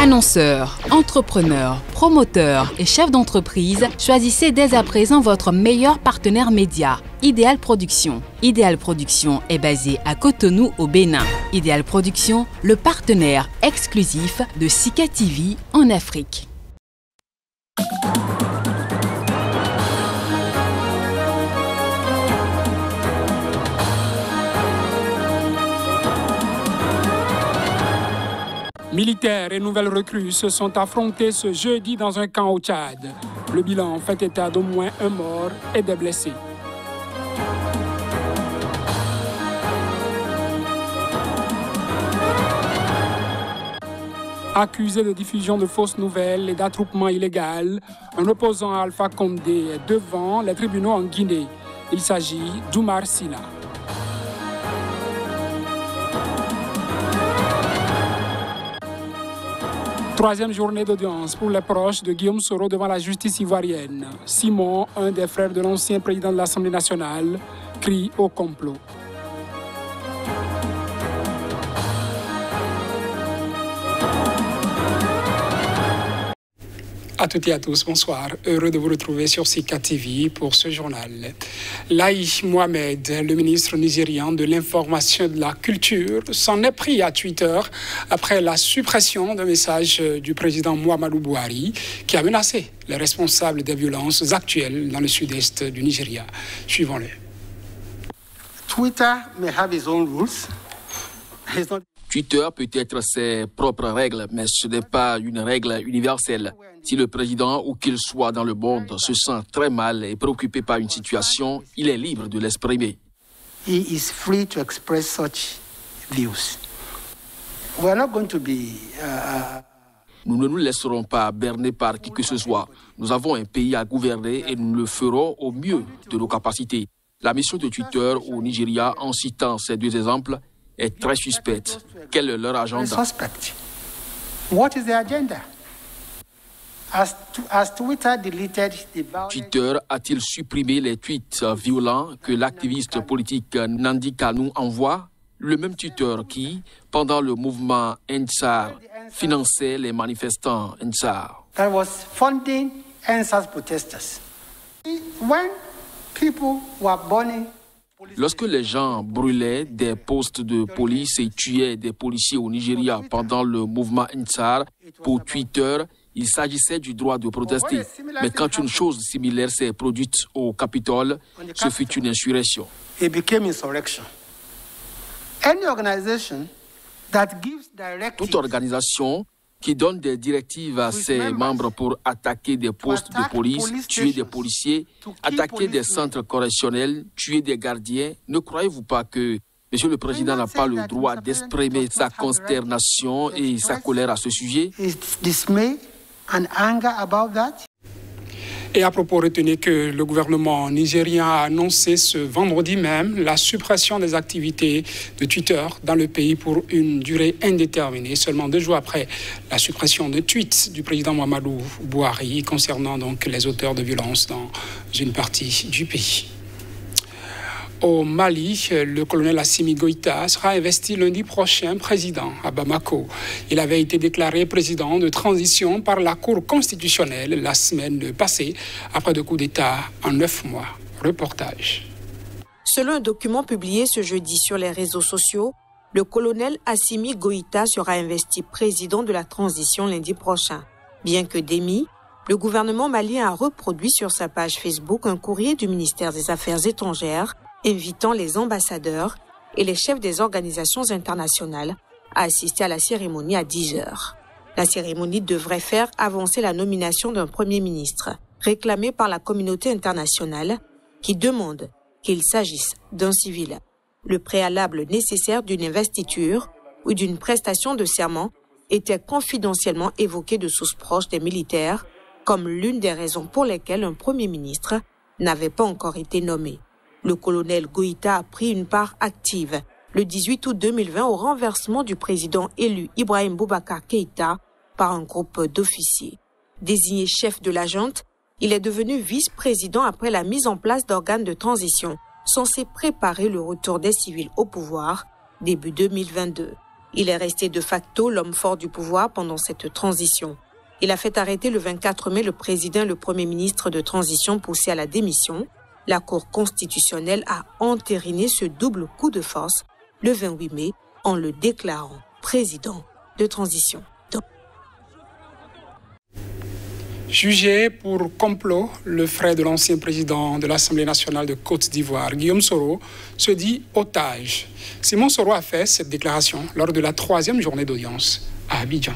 Annonceurs, entrepreneurs, promoteurs et chefs d'entreprise, choisissez dès à présent votre meilleur partenaire média, Ideal Production. Ideal Production est basé à Cotonou au Bénin. Ideal Production, le partenaire exclusif de Sika TV en Afrique. Militaires et nouvelles recrues se sont affrontés ce jeudi dans un camp au Tchad. Le bilan fait état d'au moins un mort et des blessés. Accusé de diffusion de fausses nouvelles et d'attroupement illégal, un opposant à Alpha Condé est devant les tribunaux en Guinée. Il s'agit d'Oumar Silla. Troisième journée d'audience pour les proches de Guillaume Soro devant la justice ivoirienne. Simon, un des frères de l'ancien président de l'Assemblée nationale, crie au complot. À toutes et à tous, bonsoir. Heureux de vous retrouver sur Sika TV pour ce journal. Lahi Mohamed, le ministre nigérian de l'Information et de la Culture, s'en est pris à Twitter après la suppression d'un message du président Muhammadu Buhari qui a menacé les responsables des violences actuelles dans le sud-est du Nigeria. Suivons-le. Twitter may have its own rules. Twitter peut être ses propres règles, mais ce n'est pas une règle universelle. Si le président, où qu'il soit dans le monde, se sent très mal et préoccupé par une situation, il est libre de l'exprimer. He is free to express such views. We are not going to be Nous ne nous laisserons pas berner par qui que ce soit. Nous avons un pays à gouverner et nous le ferons au mieux de nos capacités. La mission de Twitter au Nigeria, en citant ces deux exemples, est très suspecte. Quel est leur agenda? What is the agenda? As Twitter deleted Twitter a-t-il supprimé les tweets violents que l'activiste politique Nandi Kanu envoie? Le même Twitter qui, pendant le mouvement Ensar, finançait les manifestants Ensar. That was funding Ensar's protesters. When people were burning Lorsque les gens brûlaient des postes de police et tuaient des policiers au Nigeria pendant le mouvement Ensar, pour Twitter, il s'agissait du droit de protester. Mais quand une chose similaire s'est produite au Capitole, ce fut une insurrection. It became insurrection. Any organization that gives directives, toute organisation qui donne des directives à ses membres pour attaquer des postes de police, tuer des policiers, attaquer des centres correctionnels, tuer des gardiens. Ne croyez-vous pas que M. le Président n'a pas le droit d'exprimer sa consternation et sa colère à ce sujet? Et à propos, retenez que le gouvernement nigérien a annoncé ce vendredi même la suppression des activités de Twitter dans le pays pour une durée indéterminée, seulement 2 jours après la suppression de tweets du président Muhammadu Buhari concernant donc les auteurs de violences dans une partie du pays. Au Mali, le colonel Assimi Goïta sera investi lundi prochain président à Bamako. Il avait été déclaré président de transition par la Cour constitutionnelle la semaine passée, après 2 coups d'État en 9 mois. Reportage. Selon un document publié ce jeudi sur les réseaux sociaux, le colonel Assimi Goïta sera investi président de la transition lundi prochain. Bien que démis, le gouvernement malien a reproduit sur sa page Facebook un courrier du ministère des Affaires étrangères invitant les ambassadeurs et les chefs des organisations internationales à assister à la cérémonie à 10h. La cérémonie devrait faire avancer la nomination d'un Premier ministre, réclamée par la communauté internationale, qui demande qu'il s'agisse d'un civil. Le préalable nécessaire d'une investiture ou d'une prestation de serment était confidentiellement évoqué de sources proches des militaires comme l'une des raisons pour lesquelles un Premier ministre n'avait pas encore été nommé. Le colonel Goïta a pris une part active le 18 août 2020 au renversement du président élu Ibrahim Boubacar Keïta par un groupe d'officiers. Désigné chef de la junte, il est devenu vice-président après la mise en place d'organes de transition censés préparer le retour des civils au pouvoir début 2022. Il est resté de facto l'homme fort du pouvoir pendant cette transition. Il a fait arrêter le 24 mai le président et le premier ministre de transition poussé à la démission. La Cour constitutionnelle a entériné ce double coup de force le 28 mai en le déclarant président de transition. Jugé pour complot, le frère de l'ancien président de l'Assemblée nationale de Côte d'Ivoire, Guillaume Soro, se dit otage. Simon Soro a fait cette déclaration lors de la 3e journée d'audience à Abidjan.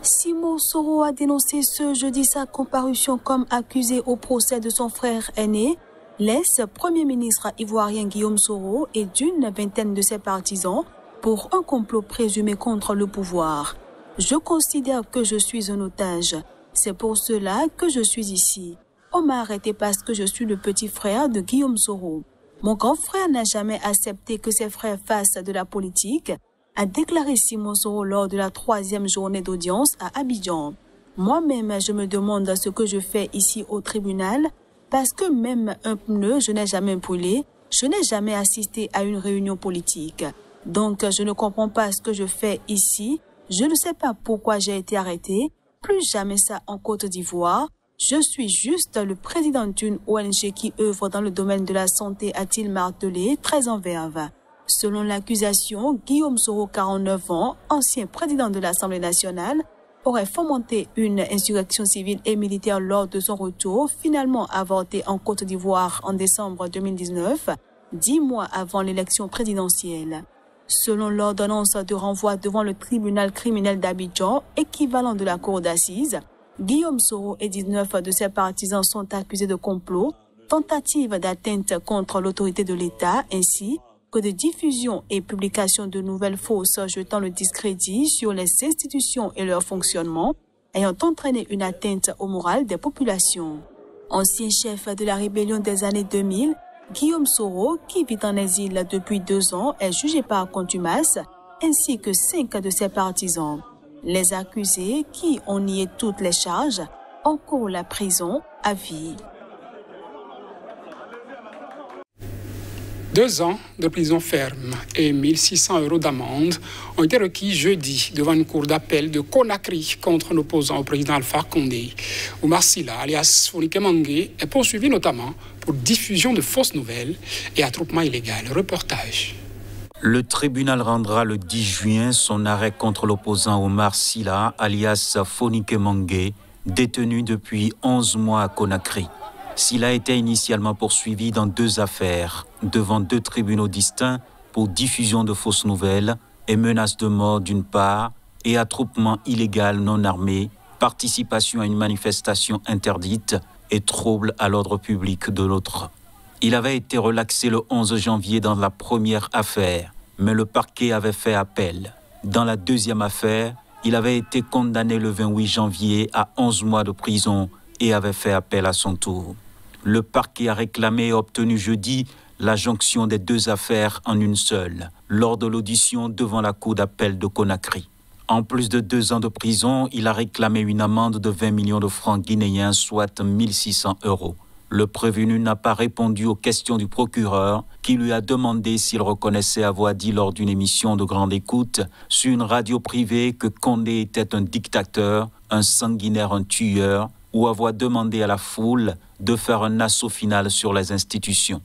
Simon Soro a dénoncé ce jeudi sa comparution comme accusé au procès de son frère aîné, l'ex-premier ministre ivoirien Guillaume Soro et d'une vingtaine de ses partisans pour un complot présumé contre le pouvoir. Je considère que je suis un otage. C'est pour cela que je suis ici. On m'a arrêté parce que je suis le petit frère de Guillaume Soro. Mon grand frère n'a jamais accepté que ses frères fassent de la politique, a déclaré Simon Soro lors de la 3e journée d'audience à Abidjan. Moi-même, je me demande ce que je fais ici au tribunal parce que même un pneu, je n'ai jamais brûlé, je n'ai jamais assisté à une réunion politique. Donc, je ne comprends pas ce que je fais ici. Je ne sais pas pourquoi j'ai été arrêté. Plus jamais ça en Côte d'Ivoire. Je suis juste le président d'une ONG qui œuvre dans le domaine de la santé, a-t-il martelé, très en verve. Selon l'accusation, Guillaume Soro, 49 ans, ancien président de l'Assemblée nationale, aurait fomenté une insurrection civile et militaire lors de son retour, finalement avorté en Côte d'Ivoire en décembre 2019, 10 mois avant l'élection présidentielle. Selon l'ordonnance de renvoi devant le tribunal criminel d'Abidjan, équivalent de la cour d'assises, Guillaume Soro et 19 de ses partisans sont accusés de complot, tentative d'atteinte contre l'autorité de l'État, ainsi que de diffusion et publication de nouvelles fausses jetant le discrédit sur les institutions et leur fonctionnement, ayant entraîné une atteinte au moral des populations. Ancien chef de la rébellion des années 2000, Guillaume Soro, qui vit en exil depuis 2 ans, est jugé par contumace, ainsi que 5 de ses partisans. Les accusés, qui ont nié toutes les charges, encourent la prison à vie. 2 ans de prison ferme et 1 600 € d'amende ont été requis jeudi devant une cour d'appel de Conakry contre un opposant au président Alpha Condé. Oumar Silla, alias Fonike Mangué, est poursuivi notamment pour diffusion de fausses nouvelles et attroupement illégal. Reportage. Le tribunal rendra le 10 juin son arrêt contre l'opposant Oumar Silla, alias Fonike Mangué, détenu depuis 11 mois à Conakry. Silla était initialement poursuivi dans 2 affaires, devant 2 tribunaux distincts pour diffusion de fausses nouvelles et menaces de mort d'une part et attroupement illégal non armé, participation à une manifestation interdite et trouble à l'ordre public de l'autre. Il avait été relaxé le 11 janvier dans la première affaire, mais le parquet avait fait appel. Dans la 2e affaire, il avait été condamné le 28 janvier à 11 mois de prison et avait fait appel à son tour. Le parquet a réclamé et obtenu jeudi la jonction des 2 affaires en une seule, lors de l'audition devant la cour d'appel de Conakry. En plus de 2 ans de prison, il a réclamé une amende de 20 millions de francs guinéens, soit 1 600 €. Le prévenu n'a pas répondu aux questions du procureur qui lui a demandé s'il reconnaissait avoir dit lors d'une émission de grande écoute sur une radio privée que Condé était un dictateur, un sanguinaire, un tueur, ou avoir demandé à la foule de faire un assaut final sur les institutions.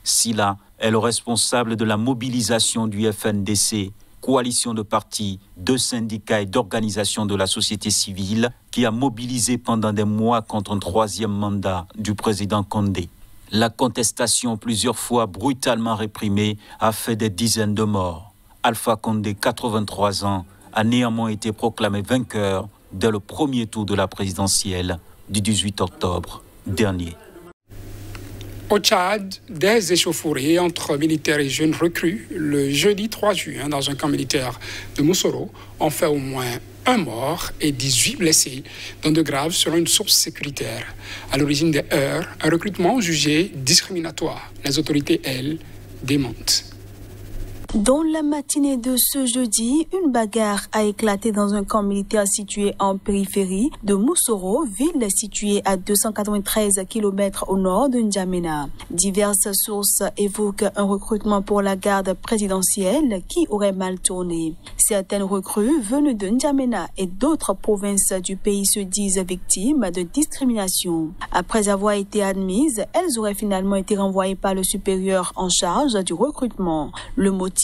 Silla est le responsable de la mobilisation du FNDC, coalition de partis, de syndicats et d'organisations de la société civile qui a mobilisé pendant des mois contre un 3e mandat du président Condé. La contestation, plusieurs fois brutalement réprimée, a fait des dizaines de morts. Alpha Condé, 83 ans, a néanmoins été proclamé vainqueur dès le premier tour de la présidentielle du 18 octobre dernier. Au Tchad, des échauffourées entre militaires et jeunes recrues le jeudi 3 juin dans un camp militaire de Moussoro ont fait au moins 1 mort et 18 blessés, dont de graves selon une source sécuritaire. À l'origine des heurts, un recrutement jugé discriminatoire. Les autorités, elles, démentent. Dans la matinée de ce jeudi, une bagarre a éclaté dans un camp militaire situé en périphérie de Moussoro, ville située à 293 km au nord de N'Djamena. Diverses sources évoquent un recrutement pour la garde présidentielle qui aurait mal tourné. Certaines recrues venues de N'Djamena et d'autres provinces du pays se disent victimes de discrimination. Après avoir été admises, elles auraient finalement été renvoyées par le supérieur en charge du recrutement. Le motif,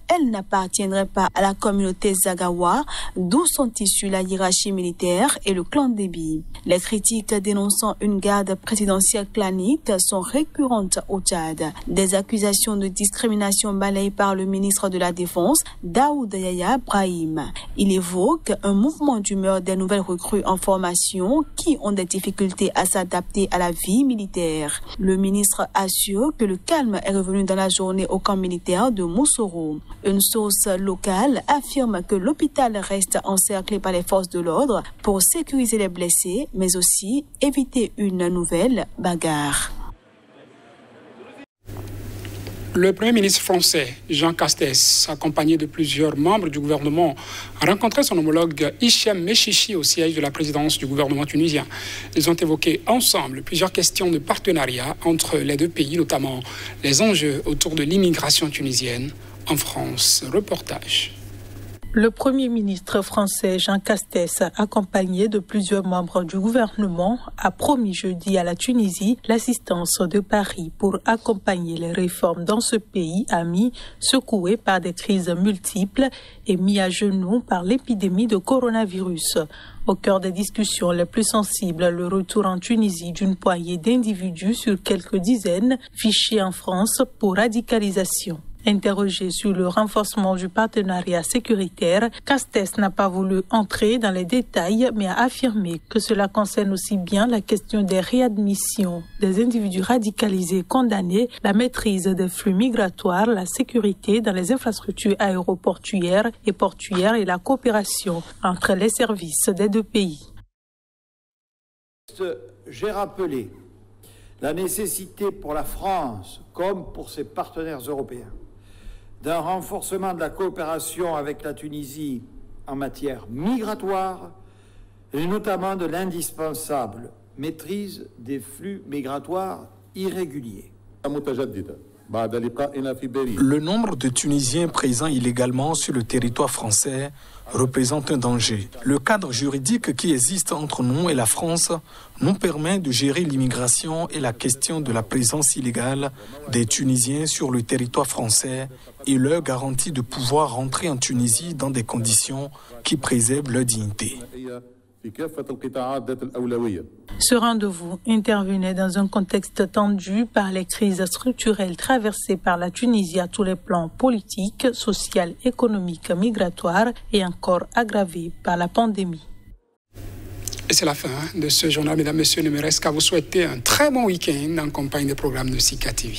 elles n'appartiendraient pas à la communauté Zagawa, d'où sont issus la hiérarchie militaire et le clan Déby. Les critiques dénonçant une garde présidentielle clanique sont récurrentes au Tchad. Des accusations de discrimination balayées par le ministre de la Défense, Daoud Yaya Brahim. Il évoque un mouvement d'humeur des nouvelles recrues en formation qui ont des difficultés à s'adapter à la vie militaire. Le ministre assure que le calme est revenu dans la journée au camp militaire de Moussoro. Une source locale affirme que l'hôpital reste encerclé par les forces de l'ordre pour sécuriser les blessés, mais aussi éviter une nouvelle bagarre. Le Premier ministre français, Jean Castex, accompagné de plusieurs membres du gouvernement, a rencontré son homologue Hichem Mechichi au siège de la présidence du gouvernement tunisien. Ils ont évoqué ensemble plusieurs questions de partenariat entre les deux pays, notamment les enjeux autour de l'immigration tunisienne en France. Reportage. Le Premier ministre français Jean Castex, accompagné de plusieurs membres du gouvernement, a promis jeudi à la Tunisie l'assistance de Paris pour accompagner les réformes dans ce pays ami, secoué par des crises multiples et mis à genoux par l'épidémie de coronavirus. Au cœur des discussions les plus sensibles, le retour en Tunisie d'une poignée d'individus sur quelques dizaines fichés en France pour radicalisation. Interrogé sur le renforcement du partenariat sécuritaire, Castex n'a pas voulu entrer dans les détails, mais a affirmé que cela concerne aussi bien la question des réadmissions des individus radicalisés condamnés, la maîtrise des flux migratoires, la sécurité dans les infrastructures aéroportuaires et portuaires et la coopération entre les services des deux pays. J'ai rappelé la nécessité pour la France, comme pour ses partenaires européens, d'un renforcement de la coopération avec la Tunisie en matière migratoire et notamment de l'indispensable maîtrise des flux migratoires irréguliers. Le nombre de Tunisiens présents illégalement sur le territoire français représente un danger. Le cadre juridique qui existe entre nous et la France nous permet de gérer l'immigration et la question de la présence illégale des Tunisiens sur le territoire français et leur garantit de pouvoir rentrer en Tunisie dans des conditions qui préservent leur dignité. Ce rendez-vous intervenait dans un contexte tendu par les crises structurelles traversées par la Tunisie à tous les plans politiques, social, économique, migratoire et encore aggravées par la pandémie. Et c'est la fin de ce journal. Mesdames, Messieurs, il ne me reste qu'à vous souhaiter un très bon week-end en compagnie des programmes de Sika TV.